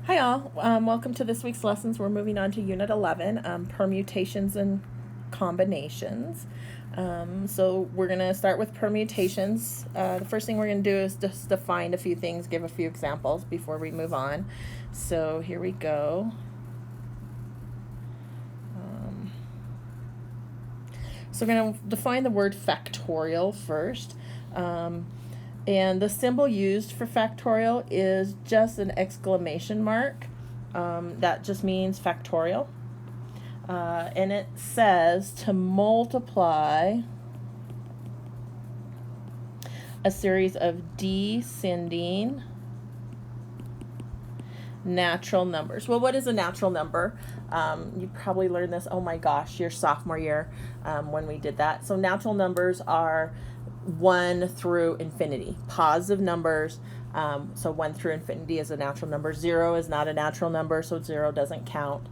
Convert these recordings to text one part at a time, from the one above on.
Hi all, welcome to this week's lessons. We're moving on to Unit 11, Permutations and Combinations. So we're going to start with permutations. The first thing we're going to do is just define a few things, give a few examples before we move on. So here we go. So we're going to define the word factorial first. And the symbol used for factorial is just an exclamation mark. That just means factorial. And it says to multiply a series of descending natural numbers. Well, what is a natural number? You probably learned this, oh my gosh, your sophomore year when we did that. So natural numbers are 1 through infinity. Positive numbers, so 1 through infinity is a natural number. 0 is not a natural number, so 0 doesn't count.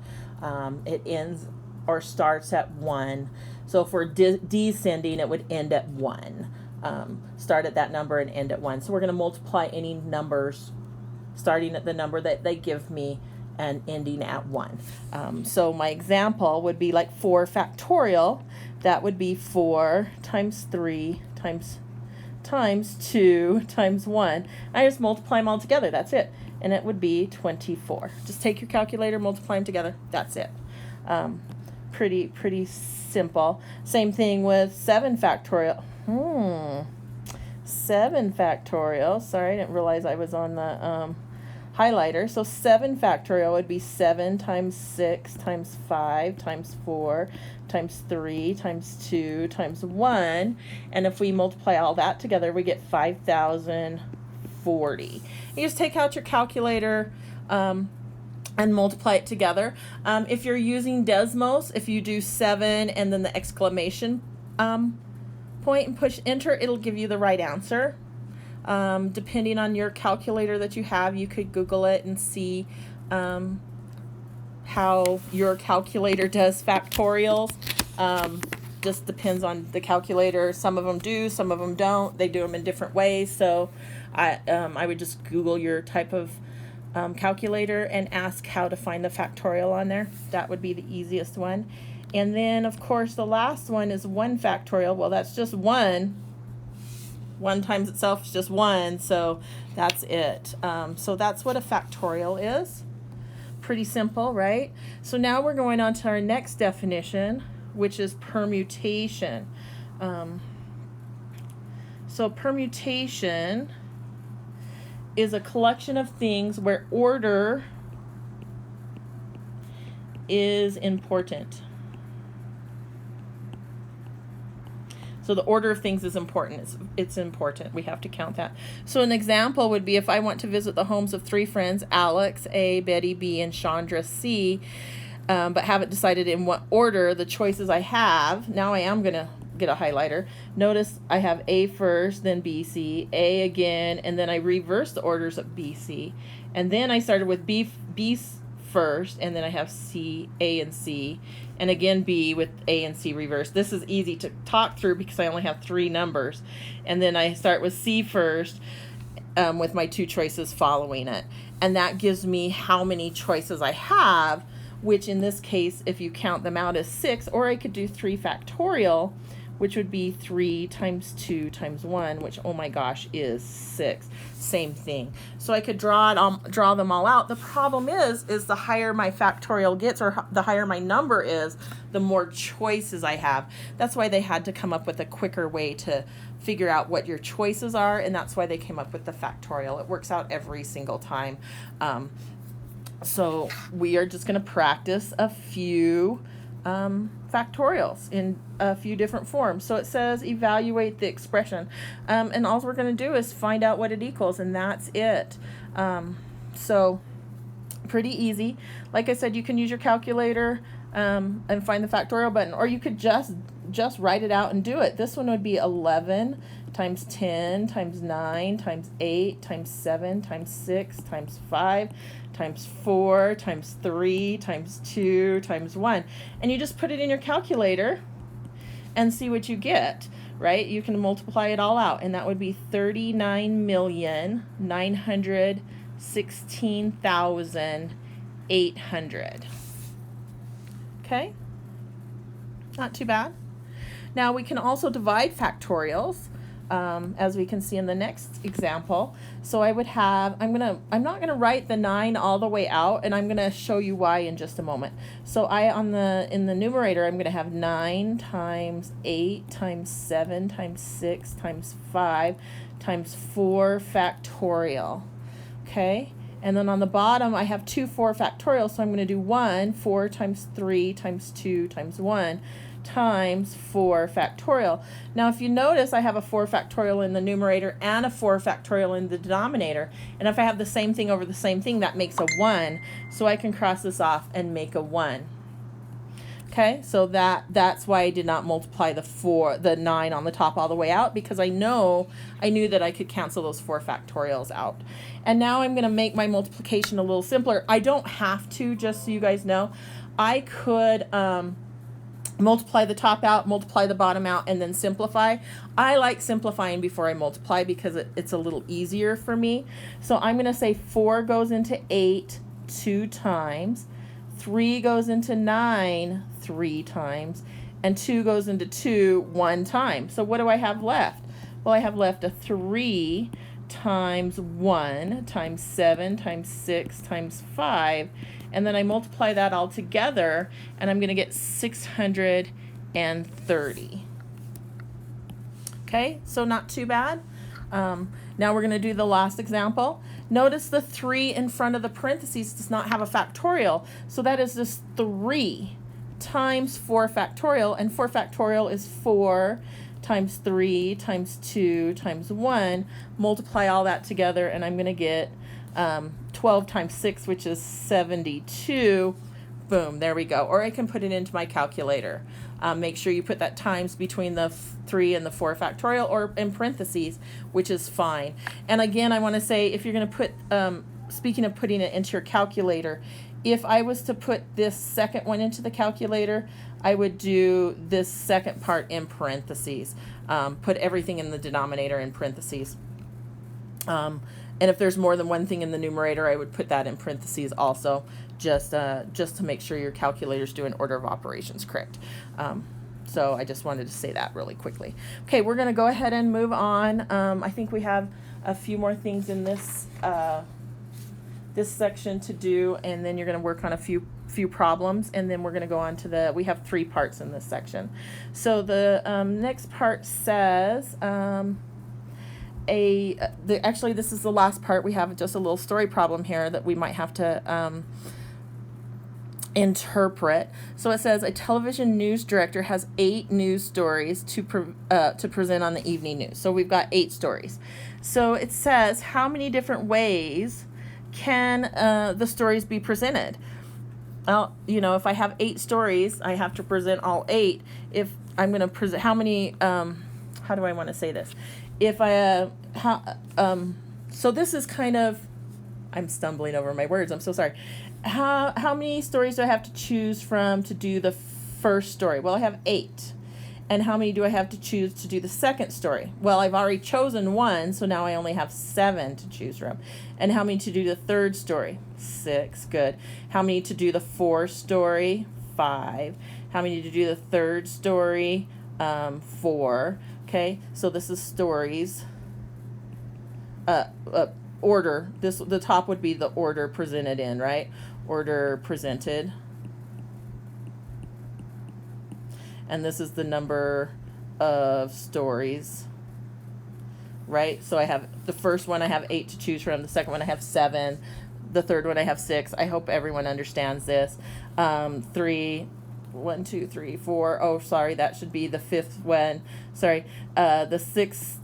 It ends or starts at 1. So if we're descending, it would end at 1. Start at that number and end at 1. So we're going to multiply any numbers starting at the number that they give me and ending at 1. So my example would be like 4 factorial. That would be 4 times 3 times 2 times 1. I just multiply them all together. That's it. And it would be 24. Just take your calculator, multiply them together. That's it. Pretty simple. Same thing with 7 factorial. 7 factorial. Sorry, I didn't realize I was on the highlighter. So 7 factorial would be 7 times 6 times 5 times 4 times 3 times 2 times 1. And if we multiply all that together, we get 5,040. You just take out your calculator and multiply it together. If you're using Desmos, if you do 7 and then the exclamation point and push enter, it'll give you the right answer. Depending on your calculator that you have, you could Google it and see how your calculator does factorials. Just depends on the calculator. Some of them do, some of them don't. They do them in different ways. So I would just Google your type of calculator and ask how to find the factorial on there. That would be the easiest one. And then, of course, the last one is 1 factorial. Well, that's just 1. 1 times itself is just 1, so that's it. So that's what a factorial is. Pretty simple, right? So now we're going on to our next definition, which is permutation. So permutation is a collection of things where order is important. So the order of things is important. It's important. We have to count that. So an example would be if I want to visit the homes of 3 friends, Alex A, Betty B, and Chandra C, but haven't decided in what order the choices I have. Now I am going to get a highlighter. Notice I have A first, then B, C, A again, and then I reverse the orders of B, C. And then I started with B first, and then I have C, A, and C, and again B with A and C reversed. This is easy to talk through because I only have 3 numbers. And then I start with C first with my 2 choices following it. And that gives me how many choices I have, which in this case, if you count them out, is 6, or I could do 3 factorial, which would be 3 times 2 times 1, which, oh my gosh, is 6. Same thing. So I could draw them all out. The problem is the higher my factorial gets, or the higher my number is, the more choices I have. That's why they had to come up with a quicker way to figure out what your choices are, and that's why they came up with the factorial. It works out every single time. So we are just going to practice a few factorials in a few different forms. So it says evaluate the expression, and all we're going to do is find out what it equals, and that's it. So pretty easy. Like I said, you can use your calculator and find the factorial button, or you could just write it out and do it. This one would be 11 times 10 times 9 times 8 times 7 times 6 times 5 times 4 times 3 times 2 times 1. And you just put it in your calculator and see what you get, right? You can multiply it all out, and that would be 39,900,000 16,800. Okay, not too bad. Now we can also divide factorials, as we can see in the next example. So I would have, I'm not gonna write the 9 all the way out, and I'm gonna show you why in just a moment. So in the numerator, I'm gonna have 9 times 8 times 7 times 6 times 5 times 4 factorial. Okay, and then on the bottom I have 2 4 factorial, so I'm going to do 4 times 3 times 2 times 1 times 4 factorial. Now if you notice, I have a 4 factorial in the numerator and a 4 factorial in the denominator, and if I have the same thing over the same thing, that makes a 1, so I can cross this off and make a 1. Okay, so that's why I did not multiply the 9 on the top all the way out, because I knew that I could cancel those 4 factorials out. And now I'm going to make my multiplication a little simpler. I don't have to, just so you guys know. I could multiply the top out, multiply the bottom out, and then simplify. I like simplifying before I multiply because it's a little easier for me. So I'm going to say 4 goes into 8 2 times, 3 goes into 9 3 times, and 2 goes into 2 1 time. So what do I have left? Well, I have left a 3 times 1 times 7 times 6 times 5, and then I multiply that all together, and I'm going to get 630. Okay, so not too bad. Now we're going to do the last example. Notice the 3 in front of the parentheses does not have a factorial, so that is just 3 times 4 factorial, and 4 factorial is 4 times 3 times 2 times 1. Multiply all that together, and I'm going to get 12 times 6, which is 72. Boom, there we go. Or I can put it into my calculator. Make sure you put that times between the 3 and the 4 factorial, or in parentheses, which is fine. And again, I want to say, if you're going to put, speaking of putting it into your calculator, if I was to put this second one into the calculator, I would do this second part in parentheses. Put everything in the denominator in parentheses. And if there's more than one thing in the numerator, I would put that in parentheses also, just to make sure your calculator's doing order of operations correct. So I just wanted to say that really quickly. Okay, we're going to go ahead and move on. I think we have a few more things in this this section to do, and then you're going to work on a few problems, and then we're going to go on to we have 3 parts in this section. So the next part says, actually this is the last part. We have just a little story problem here that we might have to interpret. So it says a television news director has 8 news stories to present on the evening news. So we've got 8 stories. So it says, how many different ways can the stories be presented? Well, you know, if I have 8 stories, I have to present all 8. If I'm going to present, how many, how do I want to say this? If I, so this is kind of, I'm stumbling over my words, I'm so sorry. How many stories do I have to choose from to do the first story? Well, I have 8. And how many do I have to choose to do the second story? Well, I've already chosen 1, so now I only have 7 to choose from. And how many to do the third story? 6, good. How many to do the fourth story? 5. How many to do the third story? 4. Okay, so this is stories. Order. The top would be the order presented in, right? Order presented. And this is the number of stories, right? So I have the first one, I have 8 to choose from. The second one, I have 7. The third one, I have 6. I hope everyone understands this. 3, 1, 2, 3, 4. Oh, sorry, that should be the 5th one. Sorry, the sixth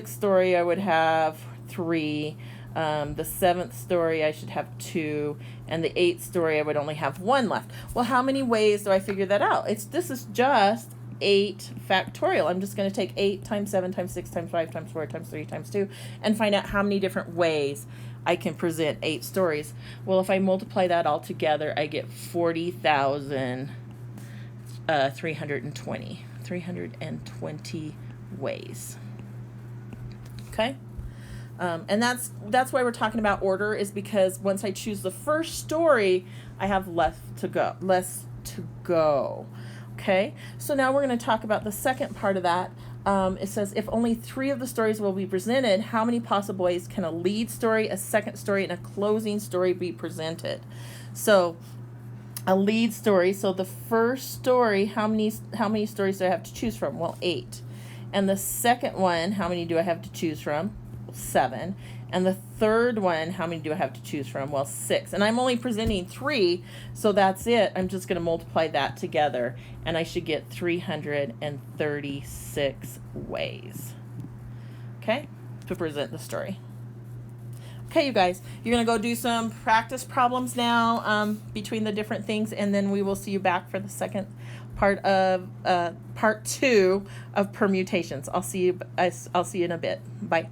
story, I would have 3. The 7th story, I should have 2, and the 8th story, I would only have 1 left. Well, how many ways do I figure that out? This is just 8 factorial. I'm just going to take 8 times 7 times 6 times 5 times 4 times 3 times 2 and find out how many different ways I can present 8 stories. Well, if I multiply that all together, I get 40,320 ways. Okay? And that's why we're talking about order, is because once I choose the first story, I have less to go. Okay, so now we're going to talk about the second part of that. It says, if only 3 of the stories will be presented, how many possible ways can a lead story, a second story, and a closing story be presented? So a lead story, so the first story, how many stories do I have to choose from? Well, 8. And the second one, how many do I have to choose from? 7. And the third one, how many do I have to choose from? Well, 6. And I'm only presenting 3, so that's it. I'm just going to multiply that together, and I should get 336 ways, okay, to present the story. Okay, you guys, you're going to go do some practice problems now between the different things, and then we will see you back for the second part of part 2 of permutations. I'll see you in a bit. Bye.